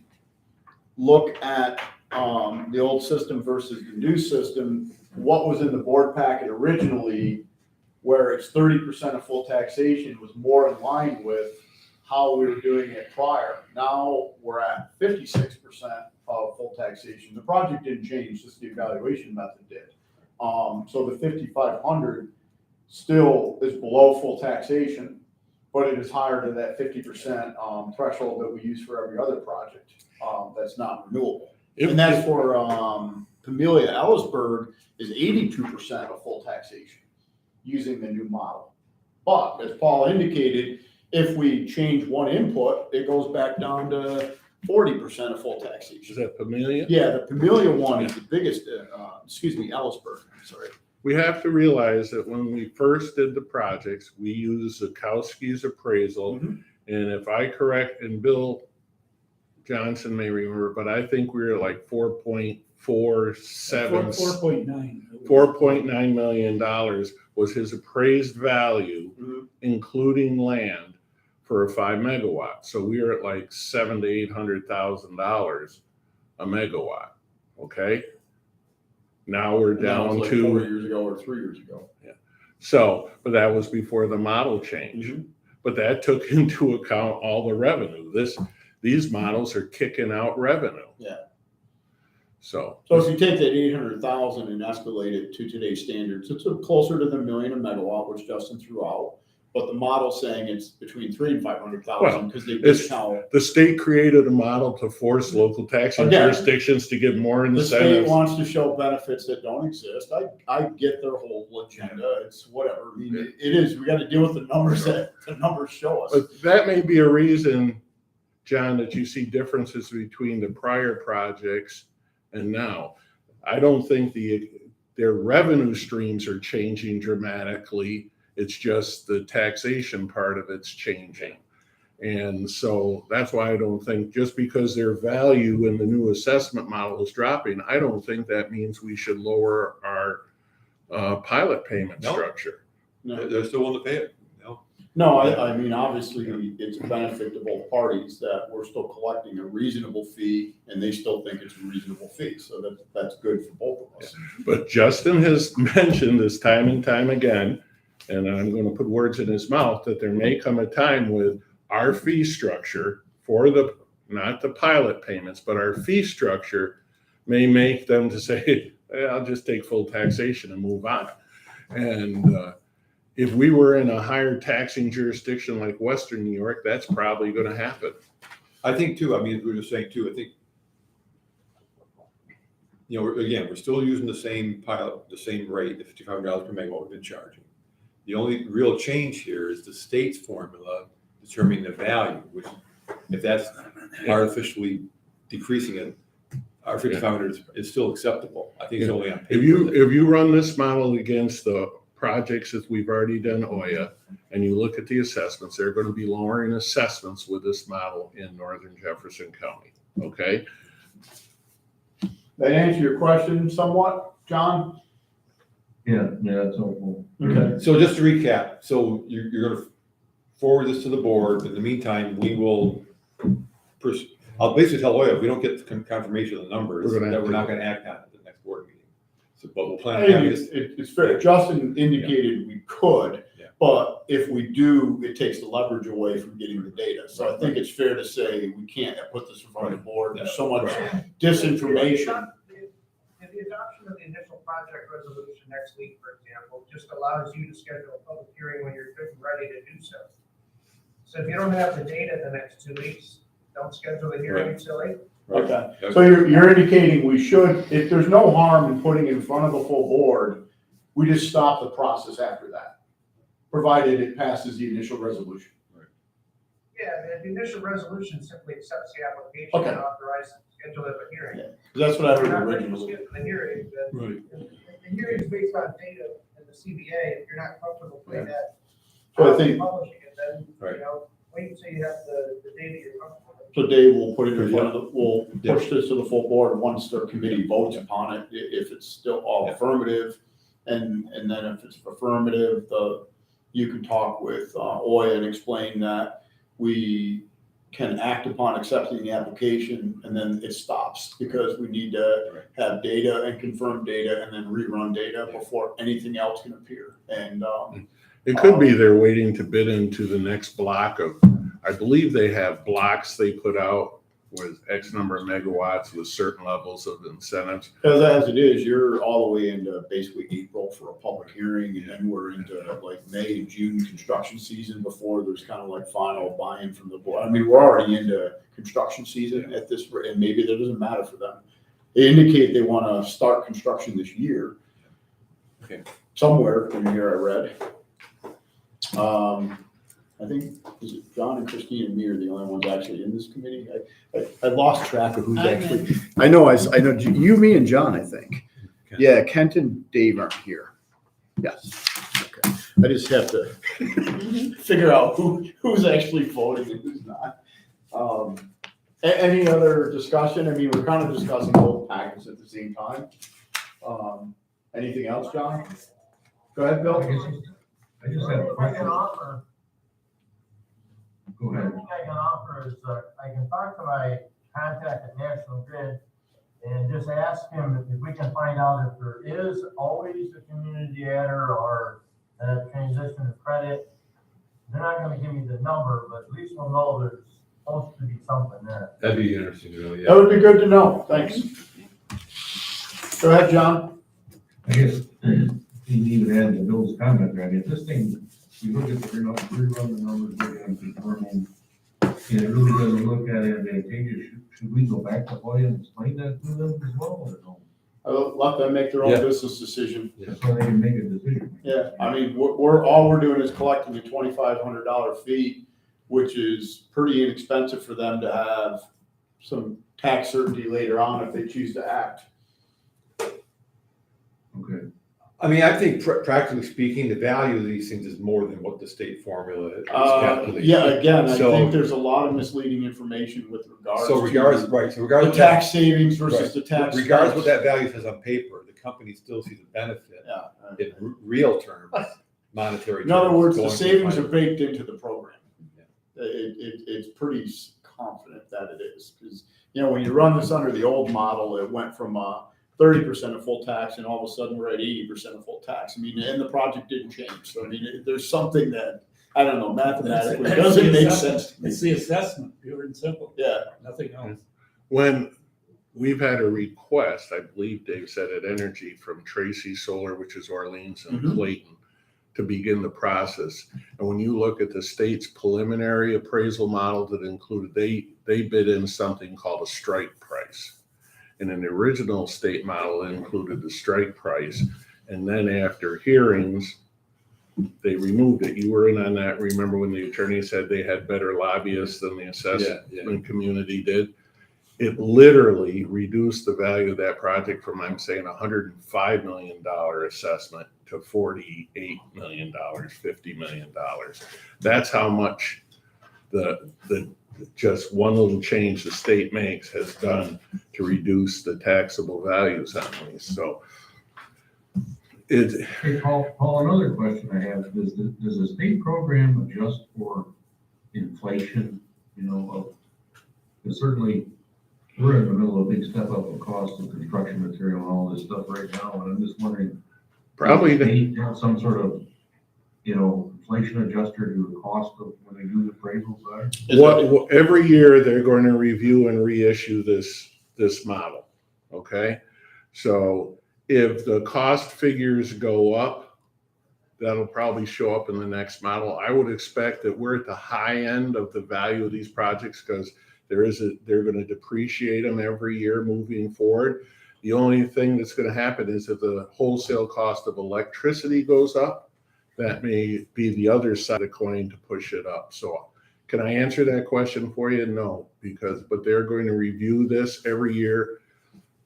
look at the old system versus the new system, what was in the board packet originally, where it's 30% of full taxation, was more in line with how we were doing it prior. Now we're at 56% of full taxation. The project didn't change, just the evaluation method did. So the 5,500 still is below full taxation, but it is higher than that 50% threshold that we use for every other project that's not renewable. And that's for Pamelia Ellisburg is 82% of full taxation using the new model. But as Paul indicated, if we change one input, it goes back down to 40% of full Is taxation. that Pamelia? Yeah, the Pamelia one is the biggest, Ellisburg, sorry. We have to realize that when we first did the projects, we used Zukowski's appraisal. Mhm. And if I correct, and Bill Johnson may remember, but I think we were like 4.47. 4.9. $4.9 million was his appraised value, Mhm. including land, for a 5 megawatt. So we were at like $700,000 to $800,000 a megawatt. Okay. Now we're And that was down like to 4 years ago or 3 years ago. So, but that was before the model change. Mhm. But that took into account all the revenue. These models are kicking out revenue. Yeah. So, So if you take that 800,000 and escalate it to today's standards, it's closer to the million a megawatt, which Justin threw out. But the model's saying it's between 300,000 and 500,000 because they it's- discount. the state created a model to force local taxing Again, jurisdictions to give more The state incentives. wants to show benefits that don't exist. I get their whole agenda. It's whatever. I mean, it is, we got to deal with the numbers that the numbers show us. But that may be a reason, John, that you see differences between the prior projects and now. I don't think their revenue streams are changing dramatically. It's just the taxation part of it's changing. And so that's why I don't think, just because their value in the new assessment model is dropping, I don't think that means we should lower our pilot payment No. structure. No. They're still willing to pay it. No, I mean, obviously, it's a benefit to both parties that we're still collecting a reasonable fee and they still think it's a reasonable fee. So that's good for both of us. But Justin has mentioned this time and time again, and I'm going to put words in his mouth, that there may come a time with our fee structure for not the pilot payments, but our fee structure may make them to say, hey, I'll just take full taxation and move on. And if we were in a higher taxing jurisdiction like Western New York, that's probably going to happen. I think too, I mean, we were just saying too, I think, we're still using the same pilot, the same rate, the $5,500 per megawatt we've been charging. The only real change here is the state's formula determining the value, which if that's artificially decreasing it, our 5,500 is still acceptable. I think it's only on paper. If you run this model against the projects that we've already done OYA, and you look at the assessments, they're going to be lowering assessments with this model in northern Jefferson County. Okay. That answer your question somewhat, John? Yeah, that's helpful. Okay. So just to recap, so you're going to forward this to the board. In the meantime, we will, I'll basically tell Oya, if we don't get confirmation of the numbers, We're that we're not going to act on it at the next board meeting. So, but we'll plan I on having think this. it's fair. Justin indicated we could. Yeah. But if we do, it takes the leverage away from getting the data. So I think it's fair to say we can't put this in front of the board. There's so much disinformation. If the adoption of the initial project resolution next week, for example, just allows you to schedule a public hearing when you're good and ready to do so. So if you don't have the data the next 2 weeks, don't schedule the hearing until April. Okay, so you're indicating we should, if there's no harm in putting it in front of the full board, we just stop the process after that, provided it passes the initial resolution. Yeah, the initial resolution simply accepts the application Okay. and authorizes the schedule of a hearing. Yeah, 'cause that's what I If you're heard not ready to originally. schedule the hearing, then Right. if the hearing is based on data in the CBA, if you're not comfortable putting that, So I think, publishing it, then, Right. you know, wait until you have the data you're comfortable with. so Dave will put it in front of the, we'll push this to the full board once their committee votes upon it, if it's still all affirmative. And then if it's affirmative, you can talk with Oya and explain that we can act upon accepting the application, and then it stops, because we need to have data and confirm data and then rerun data before anything else can appear. And, It could be they're waiting to bid into the next block of, I believe they have blocks they put out with X number of megawatts with certain levels of incentives. because as it is, you're all the way into basically April for a public hearing, and then we're into like May and June construction season before there's kind of like final buy-in from the board. I mean, we're already into construction season at this rate, and maybe that doesn't matter for them. They indicate they want to start construction this year. Okay. Somewhere in here I read. I think, is it John and Christine and me are the only ones actually in this committee? I lost track of who's actually. I know, I know, you, me, and John, I think. Yeah, Kent and Dave aren't here. Yes. Okay. I just have to figure out who's actually voting and who's not. Any other discussion? I mean, we're kind of discussing both packets at the same time. Anything else, John? Go ahead, Bill. I just have a I question. can offer, Go the ahead. thing I can offer is, I can talk to my contact at National Grid and just ask him if we can find out if there is always a community adder or a transition of credit. They're not gonna give me the number, but at least we'll know there's supposed to be something there. That'd be interesting to know, That yeah. would be good to know. Thanks. Go ahead, John. I guess, you even add the Bill's comment there, I mean, this thing, you look at the, rerun the numbers, look at them, confirm them, and it really doesn't look at it advantageous. Should we go back to Hoya and explain that to them as well, or no? I'll let them make their own Yeah. business decision. Just so they can make a decision. Yeah, I mean, all we're doing is collecting a $2,500 fee, which is pretty inexpensive for them to have some tax certainty later on if they choose to act. Okay. I mean, I think practically speaking, the value of these things is more than what the state formula is calculating. Yeah, again, I So- think there's a lot of misleading information with regards So to regardless, right, so the regardless. tax savings versus the Right. tax. Regardless what that value says on paper, the company still sees a benefit Yeah. in real terms, monetary terms. In other words, the going to savings are final. baked into the program. Yeah. It's pretty confident that it is, because, when you run this under the old model, it went from 30% of full tax, and all of a sudden we're at 80% of full tax. I mean, and the project didn't change. So, I mean, there's something that, I don't know, mathematically That's doesn't the make assessment. sense to me. It's the assessment, pure and simple, Yeah, nothing else. When we've had a request, I believe Dave said at Energy from Tracy Solar, which is Orleans and Mhm. Clayton, to begin the process. And when you look at the state's preliminary appraisal model that included, they bid in something called a strike price. And in the original state model, it included the strike price. And then after hearings, they removed it. You were in on that. Remember when the attorney said they had better lobbyists than the assessment community did? It literally reduced the value of that project from, I'm saying, $105 million assessment to $48 million, $50 million. That's how much the just one little change the state makes has done to reduce the taxable values on these. So Hey, Paul, another question I have, does the state program adjust for inflation, because certainly we're in the middle of a big step up of cost of construction material and all this stuff right now, and I'm just wondering. probably They have some sort of, inflation adjuster to the cost of when they do the appraisals there? Every year, they're going to review and reissue this model, okay? So if the cost figures go up, that'll probably show up in the next model. I would expect that we're at the high end of the value of these projects because they're going to depreciate them every year moving forward. The only thing that's going to happen is if the wholesale cost of electricity goes up, that may be the other side of the coin to push it up. So can I answer that question for you? No, but they're going to review this every year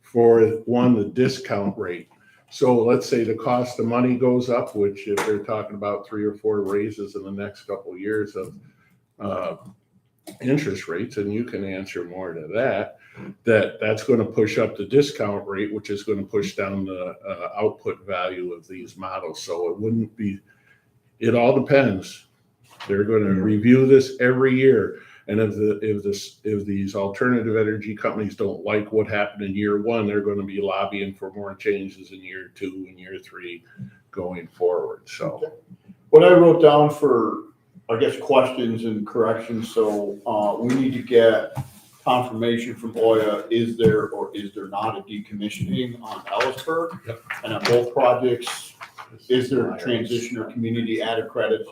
for the discount rate. So let's say the cost of money goes up, which if they're talking about 3 or 4 raises in the next couple of years of interest rates, and you can answer more to that's going to push up the discount rate, which is going to push down the output value of these models. So it all depends. They're going to review this every year. And if these alternative energy companies don't like what happened in year 1, they're going to be lobbying for more changes in year 2 and year 3 going forward. So What I wrote down for, I guess, questions and corrections, so we need to get confirmation from Oya, is there or is there not a decommissioning on Ellisburg? Yep. And on both projects, is there a transition or community added credits,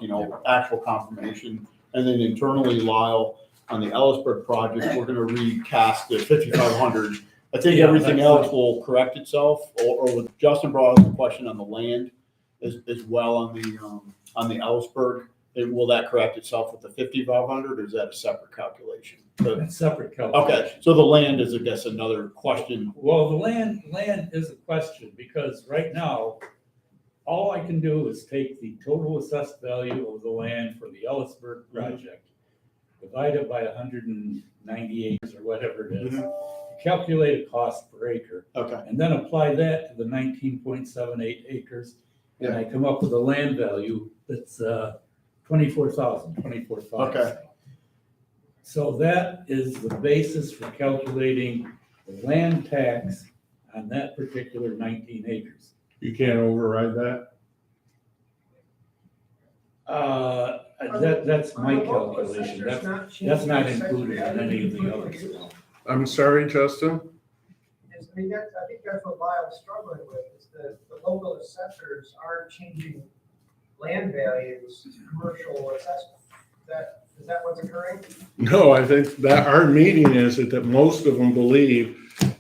actual confirmation? And then internally, Lyle, on the Ellisburg project, we're gonna recast the 5,500. I think everything else will correct itself, or Justin brought up a question on the land as well on the Ellisburg. Will that correct itself with the 5,500, or is that a separate calculation? That's separate calculation. Okay, so the land is, I guess, another question. Well, the land is a question, because right now, all I can do is take the total assessed value of the land for the Ellisburg project, divide it by 190 acres or whatever it is, calculate a cost per acre, Okay, and then apply that to the 19.78 acres, and I come up with a land value that's 24,500. Okay. So that is the basis for calculating the land tax on that particular 19 acres. you can't override that? That's my calculation. That's not included in any of the others. I'm sorry, Justin? I think that's what Lyle's struggling with, is the local assessors aren't changing land values, commercial assessment. Is that what's occurring? No, I think that our meeting is that most of them believe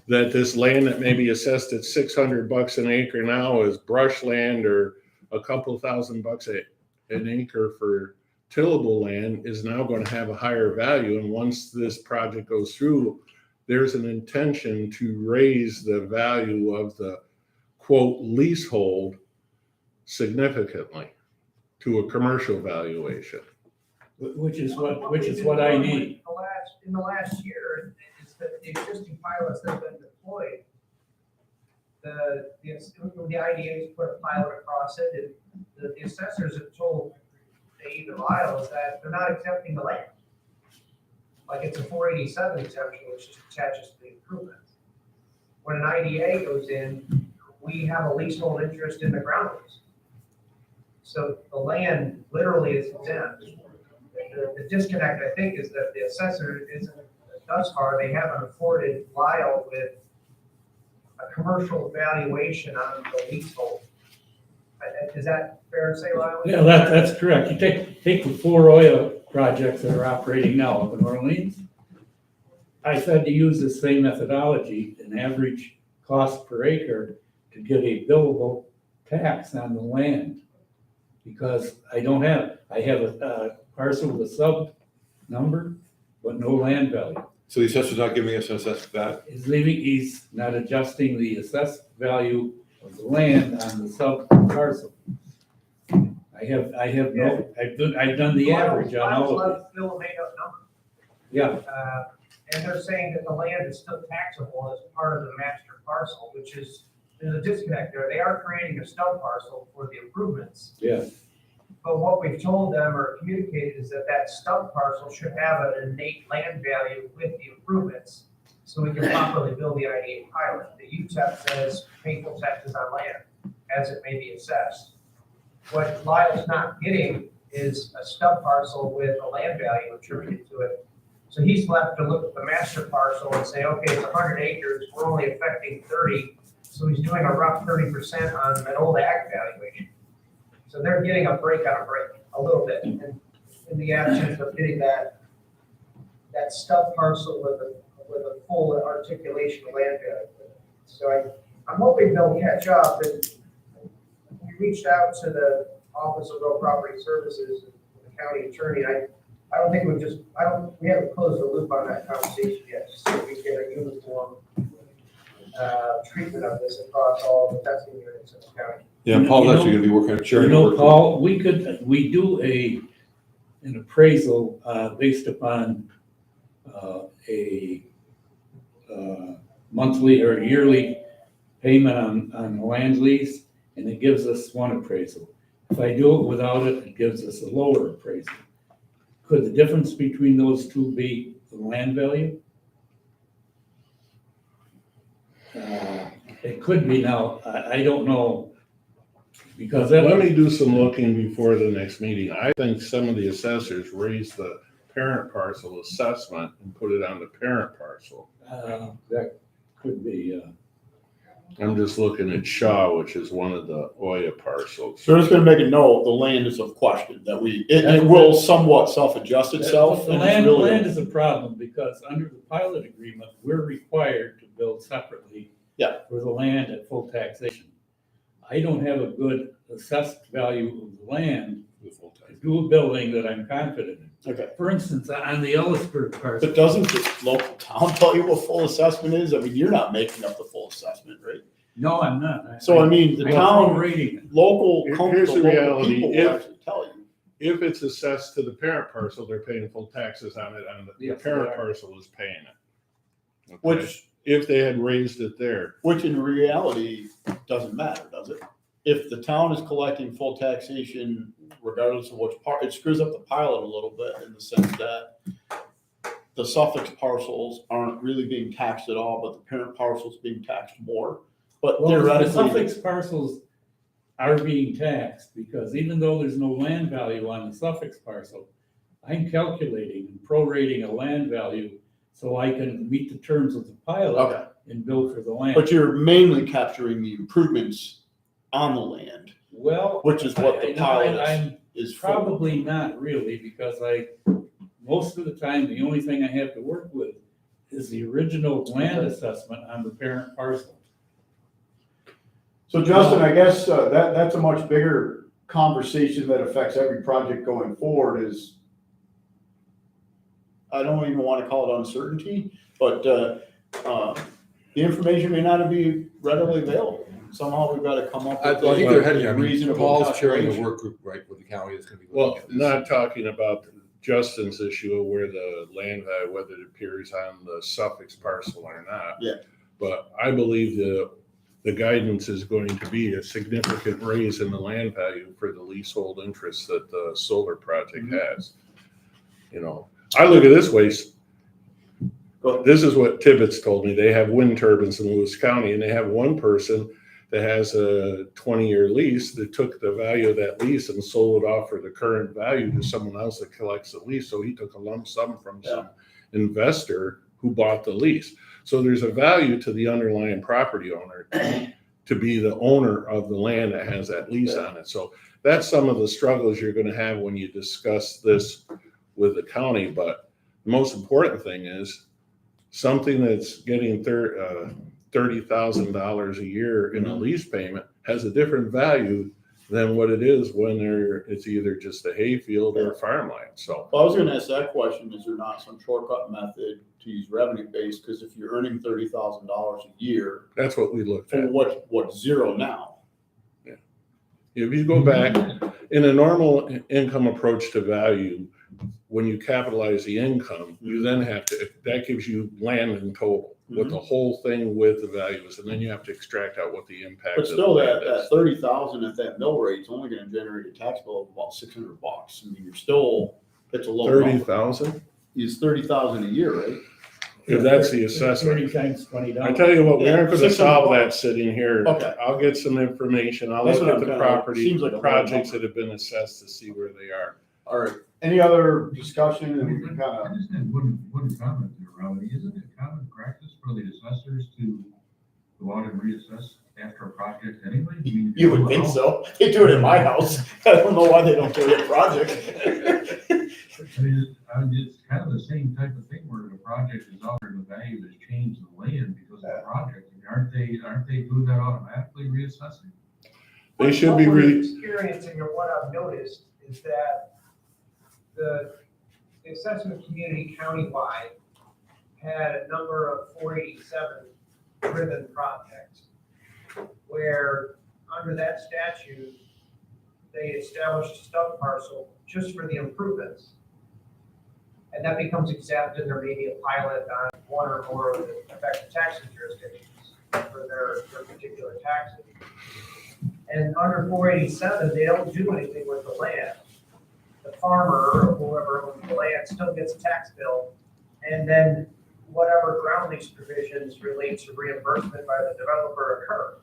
that this land that may be assessed at $600 an acre now is brush land, or a couple $1,000 an acre for tillable land is now going to have a higher value. And once this project goes through, there's an intention to raise the value of the quote leasehold significantly to a commercial valuation. Which is what I need. In the last year, it's the existing pilots that have been deployed. The IDA's put a pilot across it, and the assessors have told either Lyle is that they're not accepting the land. Like it's a 487 exemption, which just attaches to the improvement. When an IDA goes in, we have a leasehold interest in the grounds. So the land literally is exempt. The disconnect, I think, is that the assessor isn't, thus far, they haven't afforded Lyle with a commercial valuation on the leasehold. Is that fair to say, Lyle? Yeah, that's correct. You take the 4 oil projects that are operating now up in Orleans. I said to use the same methodology, an average cost per acre, to get a billable tax on the land. Because I have a parcel with a sub number, but no land value. So the assessor's not giving us an assessed value? He's not adjusting the assessed value of the land on the sub parcel. I've done the average on all of it. Still a made up number. Yeah, And they're saying that the land is still taxable as part of the master parcel, which is, there's a disconnect there. They are creating a stub parcel for the improvements. yeah. But what we've told them or communicated is that stub parcel should have an innate land value with the improvements, so we can properly build the IDA pilot. The UTEP says pay full taxes on land as it may be assessed. What Lyle's not getting is a stub parcel with a land value attributed to it. So he's left to look at the master parcel and say, okay, it's 100 acres, we're only affecting 30. So he's doing a rough 30% on an old ag valuation. So they're getting a break on a break, a little bit, and in the absence of getting that stub parcel with a full articulation of land value. So I'm hoping they'll catch up, and we reached out to the Office of Real Property Services and the county attorney. I don't think we haven't closed the loop on that conversation yet, just so we can get a uniform treatment of this across all the testing units in the county. Yeah, Paul's actually gonna be working, sharing. Paul, we do an appraisal, based upon, a monthly or yearly payment on the land lease, and it gives us one appraisal. If I do it without it, it gives us a lower appraisal. Could the difference between those two be the land value? It could be. Now, I don't know, because that. Let me do some looking before the next meeting. I think some of the assessors raised the parent parcel assessment and put it on the parent parcel. That could be, I'm just looking at Shaw, which is one of the Oya parcels. So I'm just gonna make a note, the land is of question, that it will somewhat self-adjust itself. The and it's really- land is a problem, because under the pilot agreement, we're required to build separately. Yeah. For the land at full taxation. I don't have a good assessed value of the land to do a building that I'm confident in. Okay, For instance, on the Ellisburg parcel. but doesn't the local town tell you what full assessment is? I mean, you're not making up the full assessment, right? No, I'm not. So I mean, the I'm town, rating it. local, Here's the local reality. people will actually tell you. If it's assessed to the parent parcel, they're paying full taxes on it, and the Yes, parent they are. parcel is paying it. Okay? Which, If they had raised it there. which in reality doesn't matter, does it? If the town is collecting full taxation, regardless of which part, it screws up the pilot a little bit in the sense that the suffix parcels aren't really being taxed at all, but the parent parcel's being taxed more. But Well, the theoretically, suffix parcels are being taxed, because even though there's no land value on the suffix parcel, I'm calculating and prorating a land value so I can meet the terms of the pilot okay, and bill for the land. but you're mainly capturing the improvements on the land, Well, which is what the pilot I'm is for. probably not really, because most of the time, the only thing I have to work with is the original land assessment on the parent parcel. So Justin, I guess that's a much bigger conversation that affects every project going forward is, I don't even want to call it uncertainty, but the information may not be readily available. Somehow we've got to come up I with think they're heading, I mean, reasonable Paul's chairing the calculation. work group, right, with the county that's gonna be Well, looking at this. not talking about Justin's issue of where the land value, whether it appears on the suffix parcel or not. Yeah. But I believe the guidance is going to be a significant raise in the land value for the leasehold interest that the solar project has. You know, I look at it this way. This is what Tibbetts told me. They have wind turbines in Lewis County, and they have one person that has a 20-year lease that took the value of that lease and sold it off for the current value to someone else that collects the lease. So he took a lump sum from some investor who bought the lease. So there's a value to the underlying property owner to be the owner of the land that has that lease on it. So that's some of the struggles you're going to have when you discuss this with the county. But the most important thing is something that's getting $30,000 a year in a lease payment has a different value than what it is when it's either just a hayfield or a farmland. So Well, I was going to ask that question, is there not some shortcut method to use revenue base? Because if you're earning $30,000 a year, that's what we looked for at. what's zero now? If you go back in a normal income approach to value, when you capitalize the income, you then have to, that gives you land in total, what the whole thing with the value is, and then you have to extract out what the impact But of the still, land that is. 30,000 at that mill rate is only going to generate a tax bill of about $600. I mean, you're still, it's a low number. 30,000? It's 30,000 a year, right? if that's the assessor. 30 times $20. I tell you what, we aren't gonna $600. solve that sitting here. Okay. I'll get some information. I'll That's look what at I'm the kinda- property, seems like a the lot projects number. that have been assessed to see where they are. All right, any other discussion, I and we can kind of, just had one comment there, Robert. Isn't it common practice for the assessors to go out and reassess after a project anyway? I mean, you would think so, they do it in my house, I don't know why they don't do it at project. I mean, it's kind of the same type of thing where the project is out there and the value has changed the land because of the project. I mean, aren't they doing that automatically reassessing? They should be What we're really, experiencing, or what I've noticed, is that the assessment community countywide had a number of 487 driven projects where under that statute, they established a stub parcel just for the improvements. And that becomes exempt, and there may be a pilot on one or more of the affected taxing jurisdictions for their particular taxes. And under 487, they don't do anything with the land. The farmer or whoever owns the land still gets a tax bill, and then whatever ground lease provisions relate to reimbursement by the developer occur.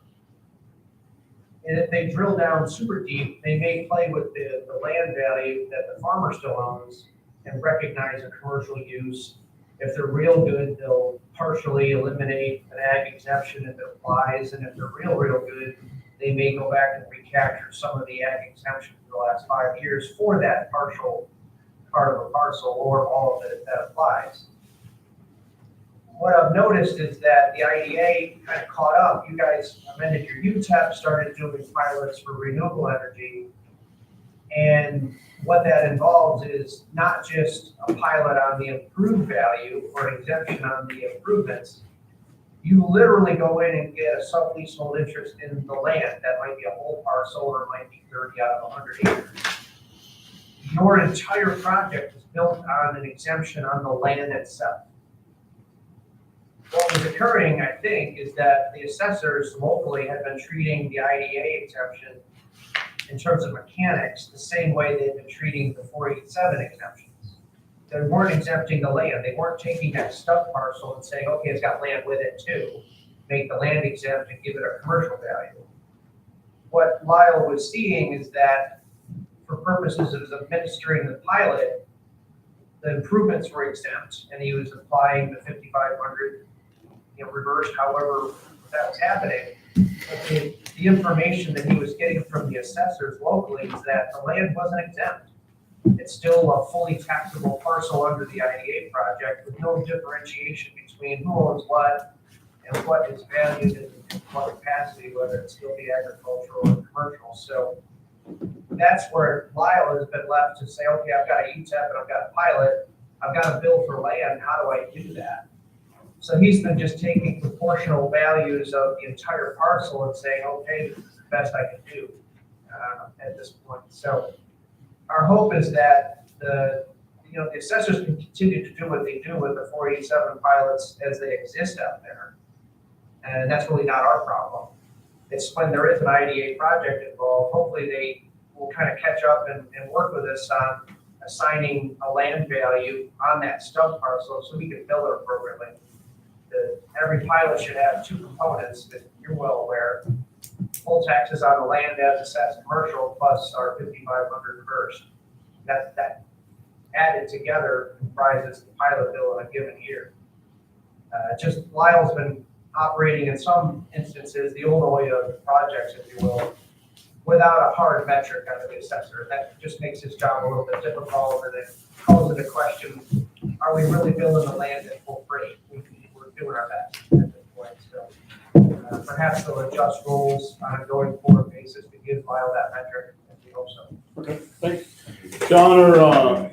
And if they drill down super deep, they may play with the land value that the farmer still owns and recognize a commercial use. If they're real good, they'll partially eliminate an ag exemption if it applies, and if they're real good, they may go back and recapture some of the ag exemption for the last 5 years for that partial part of a parcel or all of it if that applies. What I've noticed is that the IDA kind of caught up. You guys amended your UTEP, started doing pilots for renewable energy. And what that involves is not just a pilot on the improved value or an exemption on the improvements. You literally go in and get a subleasehold interest in the land. That might be a whole parcel, or it might be 30 out of 100 acres. Your entire project is built on an exemption on the land itself. What was occurring, I think, is that the assessors locally had been treating the IDA exemption in terms of mechanics the same way they've been treating the 487 exemptions. They weren't exempting the land. They weren't taking that stub parcel and saying, okay, it's got land with it too. Make the land exempt and give it a commercial value. What Lyle was seeing is that for purposes of administering the pilot, the improvements were exempt, and he was applying the 5,500, reverse, however that was happening. But the information that he was getting from the assessors locally is that the land wasn't exempt. It's still a fully taxable parcel under the IDA project with no differentiation between who owns what and what is valued in what capacity, whether it's still be agricultural or commercial. So that's where Lyle has been left to say, okay, I've got a UTEP and I've got a pilot, I've got a bill for land, how do I do that? So he's been just taking proportional values of the entire parcel and saying, okay, this is the best I can do at this point. So our hope is that the assessors can continue to do what they do with the 487 pilots as they exist out there. And that's really not our problem. It's when there is an IDA project involved, hopefully they will kind of catch up and work with us on assigning a land value on that stub parcel so we can bill it appropriately. Every pilot should have two components that you're well aware. Full taxes on the land as assessed commercial plus our 5,500 reversed. That added together comprises the pilot bill in a given year. Just Lyle's been operating in some instances, the Illinois projects, if you will, without a hard metric out of the assessor. That just makes his job a little bit difficult, and it calls into question, are we really billing the land at full freight? We're doing our best at this point. So perhaps they'll adjust rules on a going forward basis to give Lyle that metric, and we hope so. okay, thanks. John or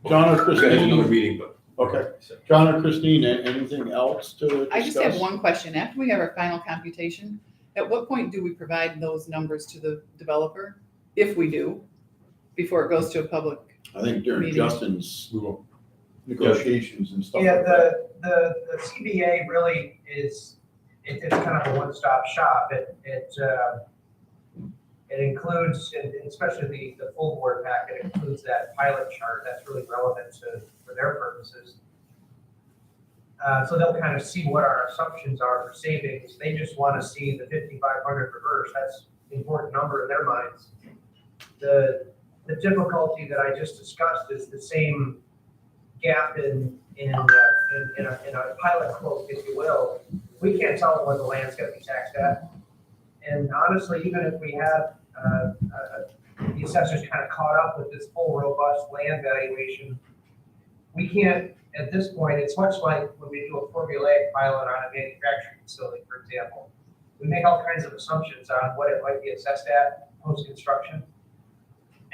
Another Christine? meeting, but. Okay, John or Christine, anything else to discuss? I just have one question. After we have our final computation, at what point do we provide those numbers to the developer? If we do, before it goes to a public? I think during meeting. Justin's We will. negotiations and stuff Yeah, like that. the CBA really is, it's kind of a one-stop shop. It includes, and especially the full board packet includes that pilot chart that's really relevant for their purposes. So they'll kind of see what our assumptions are for savings. They just want to see the 5,500 reverse. That's an important number in their minds. The difficulty that I just discussed is the same gap in a pilot quote, if you will. We can't tell them what the land's going to be taxed at. And honestly, even if we have the assessors kind of caught up with this full robust land valuation, we can't, at this point, it's much like when we do a formulaic pilot on a manufacturing facility, for example. We make all kinds of assumptions on what it might be assessed at post-construction.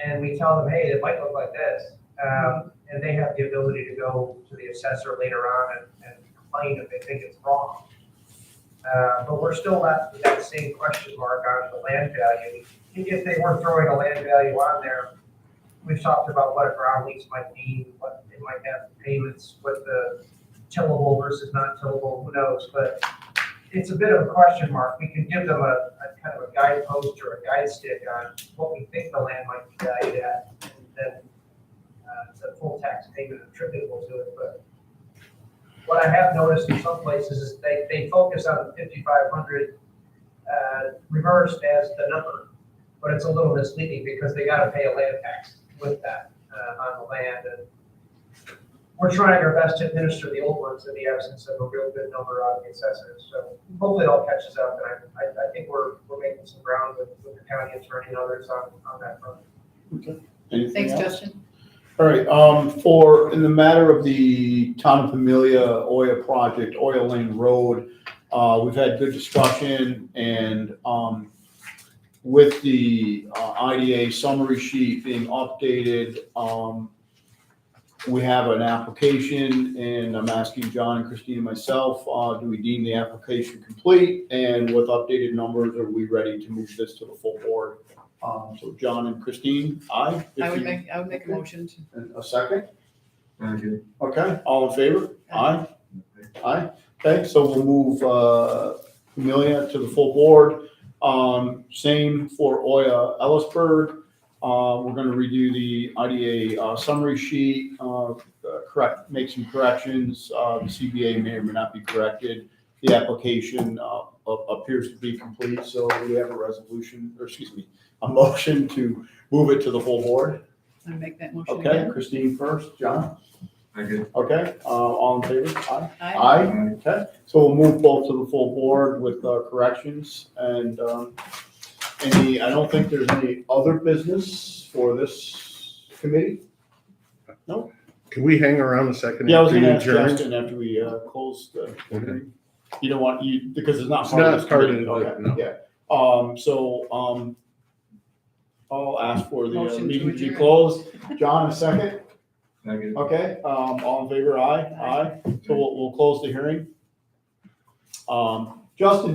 And we tell them, hey, it might look like this. And they have the ability to go to the assessor later on and complain if they think it's wrong. But we're still left with that same question mark on the land value. If they were throwing a land value on there, we've talked about what a ground lease might mean, what it might have for payments, what the tillable versus not tillable, who knows? But it's a bit of a question mark. We can give them a kind of a guidepost or a guide stick on what we think the land might be valued at, and then the full tax payment attributable to it. But what I have noticed in some places is they focus on the 5,500 reversed as the number, but it's a little misleading because they got to pay a land tax with that on the land. And we're trying our best to administer the old ones in the absence of a real good number on the assessors. So hopefully it all catches up, and I think we're making some ground with the county attorney and others on that front. Okay. Anything Thanks, else? Justin. All right, in the matter of the Town of Amelia Oya project, Oya Lane Road, we've had good discussion, and with the IDA summary sheet being updated, we have an application, and I'm asking John and Christine and myself, do we deem the application complete? And with updated numbers, are we ready to move this to the full board? So John and Christine, aye? I would make a motion to. And a second? Okay. Okay, all in favor? Aye? Aye, okay, so we'll move, Amelia to the full board. Same for Oya Ellisburg. We're gonna redo the IDA, summary sheet, make some corrections. The CBA may or may not be corrected. The application, appears to be complete, so we have a resolution, or excuse me, a motion to move it to the full board. I make that motion Okay, again. Christine first, John? Okay. Okay, all in favor? Aye? Aye. Aye, okay, so we'll move both to the full board with corrections, and I don't think there's any other business for this committee? No? Can we hang around a second? Yeah, I was after gonna you ask adjourn? Justin after we close the Okay. hearing. You don't want, because it's not It's part of not this part of committee, it, okay, no. yeah. I'll ask for the Motion to meeting to be adjourn. closed. John, a second? Second. Okay, all in favor, aye? Aye. So we'll close the hearing. Justin,